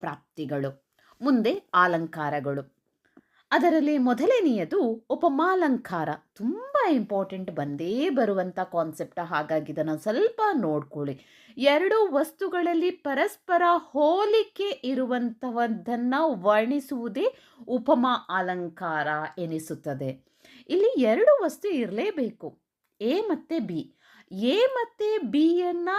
ಪ್ರಾಪ್ತಿಗಳು. ಮುಂದೆ ಅಲಂಕಾರಗಳು. ಅದರಲ್ಲಿ ಮೊದಲನೆಯದು ಉಪಮಾಲಂಕಾರ. ತುಂಬ ಇಂಪಾರ್ಟೆಂಟ್ ಬಂದೇ ಬರುವಂಥ ಕಾನ್ಸೆಪ್ಟ್, ಹಾಗಾಗಿ ಇದನ್ನು ಸ್ವಲ್ಪ ನೋಡ್ಕೊಳ್ಳಿ. ಎರಡು ವಸ್ತುಗಳಲ್ಲಿ ಪರಸ್ಪರ ಹೋಲಿಕೆ ಇರುವಂಥದ್ದನ್ನು ವರ್ಣಿಸುವುದೇ ಉಪಮಾ ಅಲಂಕಾರ ಎನಿಸುತ್ತದೆ. ಇಲ್ಲಿ ಎರಡು ವಸ್ತು ಇರಲೇಬೇಕು, ಎ ಮತ್ತು ಬಿ. ಎ ಮತ್ತು ಬಿಯನ್ನು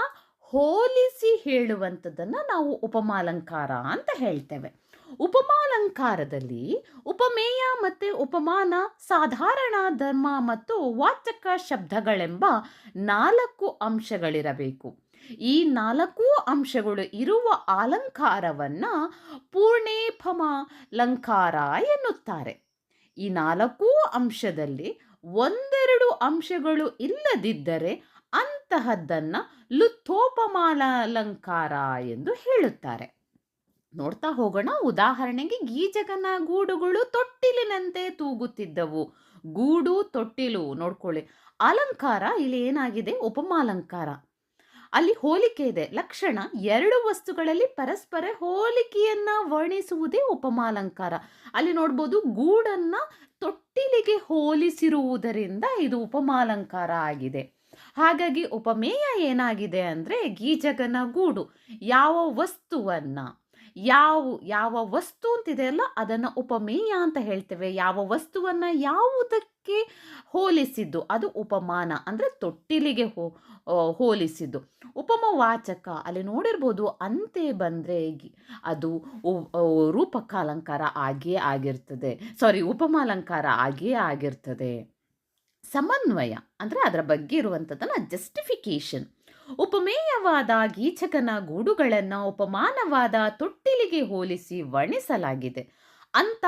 ಹೋಲಿಸಿ ಹೇಳುವಂಥದ್ದನ್ನು ನಾವು ಉಪಮಾಲಂಕಾರ ಅಂತ ಹೇಳ್ತೇವೆ. ಉಪಮಾಲಂಕಾರದಲ್ಲಿ ಉಪಮೇಯ ಮತ್ತು ಉಪಮಾನ, ಸಾಧಾರಣ ಧರ್ಮ ಮತ್ತು ವಾಚಕ ಶಬ್ದಗಳೆಂಬ 4 ಅಂಶಗಳಿರಬೇಕು. ಈ 4 ಅಂಶಗಳು ಇರುವ ಅಲಂಕಾರವನ್ನು ಪೂರ್ಣೇಪಮಾಲಂಕಾರ ಎನ್ನುತ್ತಾರೆ. ಈ 4 ಅಂಶದಲ್ಲಿ ಒಂದೆರಡು ಅಂಶಗಳು ಇಲ್ಲದಿದ್ದರೆ ಅಂತಹದ್ದನ್ನು ಲುಥೋಪಮಾಲಂಕಾರ ಎಂದು ಹೇಳುತ್ತಾರೆ. ನೋಡ್ತಾ ಹೋಗೋಣ. ಉದಾಹರಣೆಗೆ, ಗೀಜಗನ ಗೂಡುಗಳು ತೊಟ್ಟಿಲಿನಂತೆ ತೂಗುತ್ತಿದ್ದವು. ಗೂಡು, ತೊಟ್ಟಿಲು ನೋಡ್ಕೊಳ್ಳಿ. ಅಲಂಕಾರ ಇಲ್ಲಿ ಏನಾಗಿದೆ? ಉಪಮಾಲಂಕಾರ. ಅಲ್ಲಿ ಹೋಲಿಕೆ ಇದೆ. ಲಕ್ಷಣ, ಎರಡು ವಸ್ತುಗಳಲ್ಲಿ ಪರಸ್ಪರ ಹೋಲಿಕೆಯನ್ನ ವರ್ಣಿಸುವುದೇ ಉಪಮಾಲಂಕಾರ. ಅಲ್ಲಿ ನೋಡ್ಬೋದು, ಗೂಡನ್ನ ತೊಟ್ಟಿಲಿಗೆ ಹೋಲಿಸಿರುವುದರಿಂದ ಇದು ಉಪಮಾಲಂಕಾರ ಆಗಿದೆ. ಹಾಗಾಗಿ ಉಪಮೇಯ ಏನಾಗಿದೆ ಅಂದರೆ, ಗೀಜಗನ ಗೂಡು ಯಾವ ವಸ್ತುವನ್ನ, ಯಾವ ವಸ್ತು ಅಂತಿದೆಯಲ್ಲ ಅದನ್ನು ಉಪಮೇಯ ಅಂತ ಹೇಳ್ತೇವೆ. ಯಾವ ವಸ್ತುವನ್ನು ಯಾವುದಕ್ಕೆ ಹೋಲಿಸಿದ್ದು ಅದು ಉಪಮಾನ, ಅಂದರೆ ತೊಟ್ಟಿಲಿಗೆ ಹೋಲಿಸಿದ್ದು. ಉಪಮವಾಚಕ ಅಲ್ಲಿ ನೋಡಿರ್ಬೋದು, ಅಂತೆ ಬಂದರೆ ಅದು ರೂಪಕಾಲಂಕಾರ ಆಗಿಯೇ ಆಗಿರ್ತದೆ, ಉಪಮಾಲಂಕಾರ ಆಗಿಯೇ ಆಗಿರ್ತದೆ. ಸಮನ್ವಯ ಅಂದರೆ ಅದರ ಬಗ್ಗೆ ಇರುವಂಥದ್ದನ್ನು ಜಸ್ಟಿಫಿಕೇಶನ್. ಉಪಮೇಯವಾದ ಗೀಚಕನ ಗೂಡುಗಳನ್ನು ಉಪಮಾನವಾದ ತೊಟ್ಟಿಲಿಗೆ ಹೋಲಿಸಿ ವರ್ಣಿಸಲಾಗಿದೆ. ಅಂತ